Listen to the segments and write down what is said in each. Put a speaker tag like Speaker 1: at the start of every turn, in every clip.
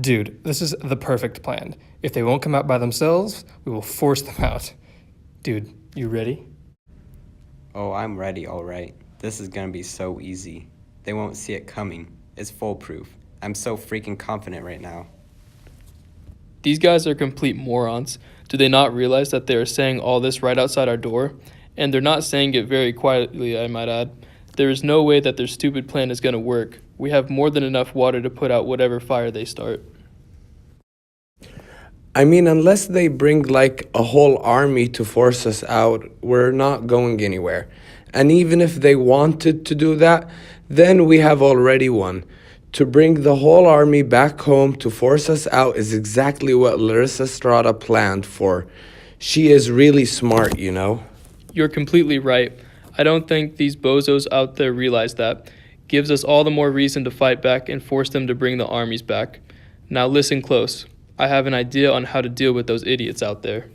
Speaker 1: Dude, this is the perfect plan. If they won't come out by themselves, we will force them out. Dude, you ready?
Speaker 2: Oh, I'm ready, all right. This is gonna be so easy. They won't see it coming. It's foolproof. I'm so freaking confident right now.
Speaker 3: These guys are complete morons. Do they not realize that they are saying all this right outside our door? And they're not saying it very quietly, I might add. There is no way that their stupid plan is going to work. We have more than enough water to put out whatever fire they start.
Speaker 4: I mean, unless they bring like a whole army to force us out, we're not going anywhere. And even if they wanted to do that, then we have already won. To bring the whole army back home to force us out is exactly what Lysistrata planned for. She is really smart, you know?
Speaker 3: You're completely right. I don't think these bozos out there realize that. Gives us all the more reason to fight back and force them to bring the armies back. Now listen close. I have an idea on how to deal with those idiots out there.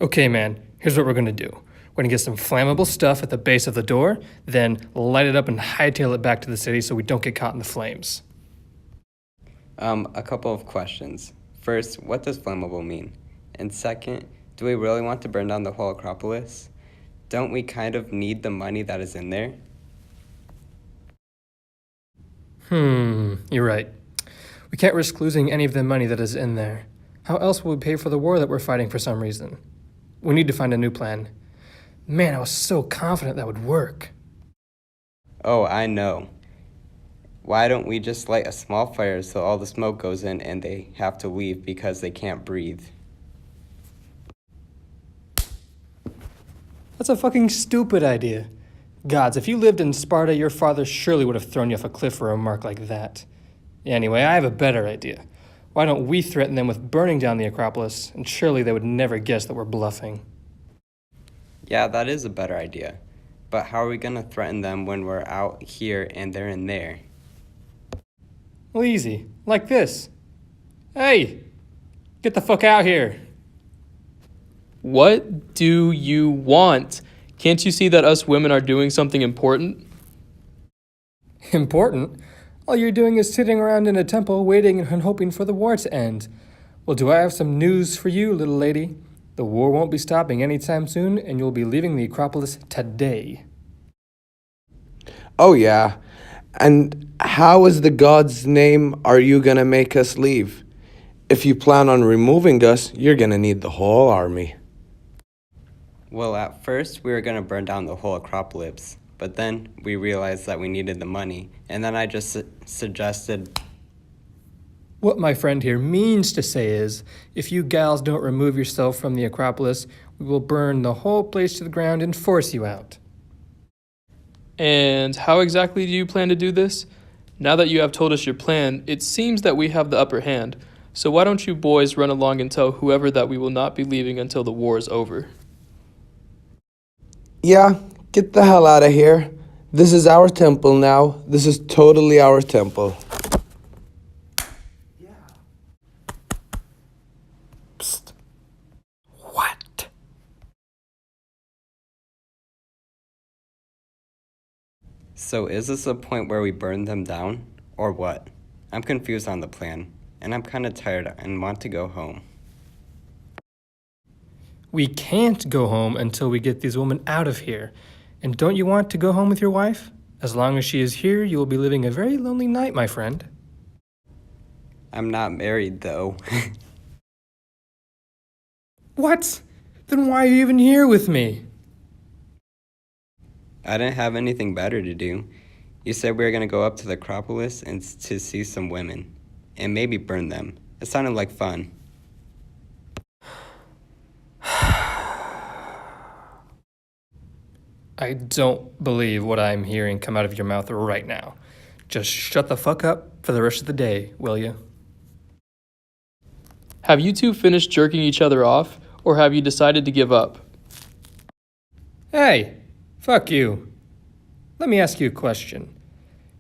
Speaker 1: Okay, man, here's what we're gonna do. We're gonna get some flammable stuff at the base of the door, then light it up and hightail it back to the city so we don't get caught in the flames.
Speaker 2: A couple of questions. First, what does flammable mean? And second, do we really want to burn down the whole Acropolis? Don't we kind of need the money that is in there?
Speaker 1: You're right. We can't risk losing any of the money that is in there. How else will we pay for the war that we're fighting for some reason? We need to find a new plan. Man, I was so confident that would work.
Speaker 2: Oh, I know. Why don't we just light a small fire so all the smoke goes in and they have to leave because they can't breathe?
Speaker 1: That's a fucking stupid idea. Gods, if you lived in Sparta, your father surely would have thrown you off a cliff for a remark like that. Anyway, I have a better idea. Why don't we threaten them with burning down the Acropolis, and surely they would never guess that we're bluffing.
Speaker 2: Yeah, that is a better idea. But how are we gonna threaten them when we're out here and they're in there?
Speaker 1: Well, easy. Like this. Hey! Get the fuck out here!
Speaker 3: What do you want? Can't you see that us women are doing something important?
Speaker 1: Important? All you're doing is sitting around in a temple waiting and hoping for the war to end. Well, do I have some news for you, little lady? The war won't be stopping anytime soon, and you'll be leaving the Acropolis today.
Speaker 4: Oh, yeah. And how is the god's name are you gonna make us leave? If you plan on removing us, you're gonna need the whole army.
Speaker 2: Well, at first we were gonna burn down the whole Acropolis, but then we realized that we needed the money, and then I just suggested...
Speaker 1: What my friend here means to say is, if you gals don't remove yourself from the Acropolis, we will burn the whole place to the ground and force you out.
Speaker 3: And how exactly do you plan to do this? Now that you have told us your plan, it seems that we have the upper hand. So why don't you boys run along and tell whoever that we will not be leaving until the war is over?
Speaker 4: Yeah, get the hell out of here. This is our temple now. This is totally our temple. Psst. What?
Speaker 2: So is this a point where we burn them down, or what? I'm confused on the plan, and I'm kinda tired and want to go home.
Speaker 1: We can't go home until we get these women out of here. And don't you want to go home with your wife? As long as she is here, you will be living a very lonely night, my friend.
Speaker 2: I'm not married, though.
Speaker 1: What? Then why are you even here with me?
Speaker 2: I didn't have anything better to do. You said we were gonna go up to the Acropolis and to see some women, and maybe burn them. It sounded like fun.
Speaker 1: I don't believe what I'm hearing come out of your mouth right now. Just shut the fuck up for the rest of the day, will you?
Speaker 3: Have you two finished jerking each other off, or have you decided to give up?
Speaker 1: Hey, fuck you. Let me ask you a question.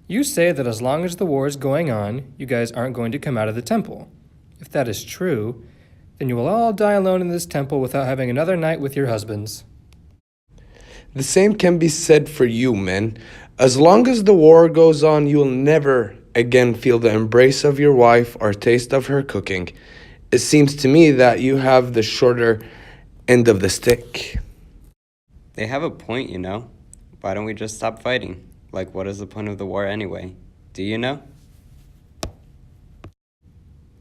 Speaker 1: You say that as long as the war is going on, you guys aren't going to come out of the temple. If that is true, then you will all die alone in this temple without having another night with your husbands.
Speaker 4: The same can be said for you, men. As long as the war goes on, you'll never again feel the embrace of your wife or taste of her cooking, it seems to me that you have the shorter end of the stick.
Speaker 2: They have a point, you know. Why don't we just stop fighting? Like, what is the point of the war anyway? Do you know?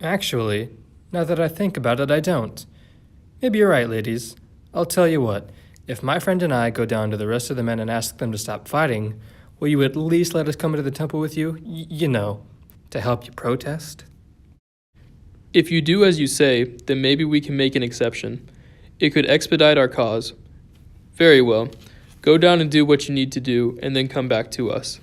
Speaker 1: Actually, now that I think about it, I don't. Maybe you're right, ladies. I'll tell you what, if my friend and I go down to the rest of the men and ask them to stop fighting, will you at least let us come into the temple with you? You know, to help you protest?
Speaker 3: If you do as you say, then maybe we can make an exception. It could expedite our cause. Very well. Go down and do what you need to do, and then come back to us.